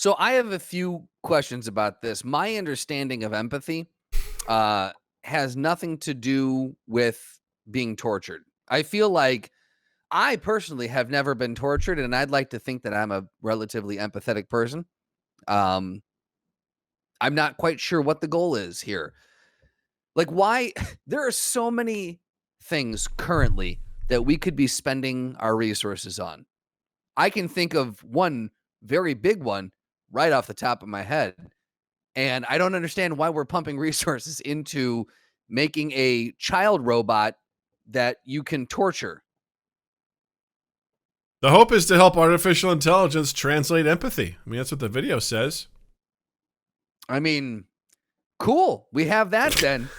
So I have a few questions about this. My understanding of empathy has nothing to do with being tortured. I feel like I personally have never been tortured, and I'd like to think that I'm a relatively empathetic person. Um, I'm not quite sure what the goal is here. Like, why? There are so many things currently that we could be spending our resources on. I can think of one very big one right off the top of my head. And I don't understand why we're pumping resources into making a child robot that you can torture. The hope is to help artificial intelligence translate empathy. I mean, that's what the video says. I mean, cool. We have that then.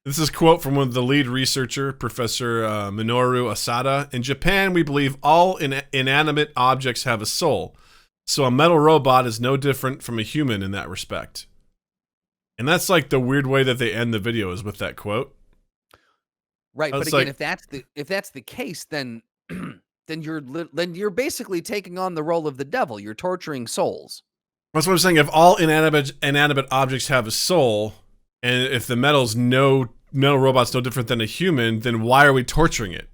This is a quote from one of the lead researcher, Professor Minoru Asada. In Japan, we believe all inanimate objects have a soul. So a metal robot is no different from a human in that respect. And that's like the weird way that they end the video is with that quote. Right, but It's again, like- if that's the case, then then you're basically taking on the role of the devil. You're torturing souls. That's what I'm saying. If all inanimate objects have a soul, and if the metal robot's no different than a human, then why are we torturing it?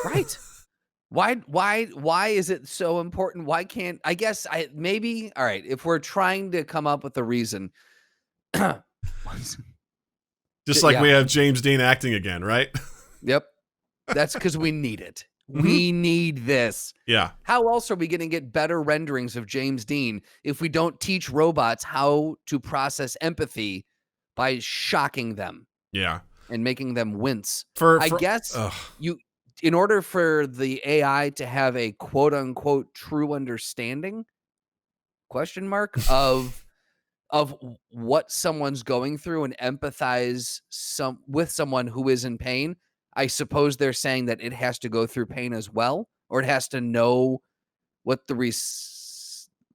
Right. Why is it so important? Why can't I guess maybe all right, if we're trying to come up with a reason. Just like Yeah. we have James Dean acting again, right? Yep. That's because we need it. Mhm. We need this. Yeah. How else are we going to get better renderings of James Dean if we don't teach robots how to process empathy by shocking them Yeah. and making them wince? For I guess ugh. in order for the AI to have a quote unquote true understanding of what someone's going through and empathize with someone who is in pain, I suppose they're saying that it has to go through pain as well, or it has to know what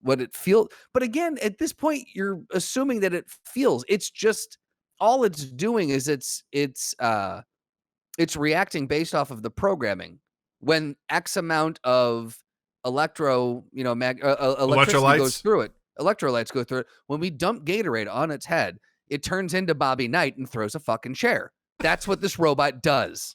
what it feels. But again, at this point, you're assuming that it feels. It's just all it's doing is it's reacting based off of the programming. When X amount of electricity goes Electrolytes? through it, electrolytes go through it. When we dump Gatorade on its head, it turns into Bobby Knight and throws a fucking chair. That's what this robot does.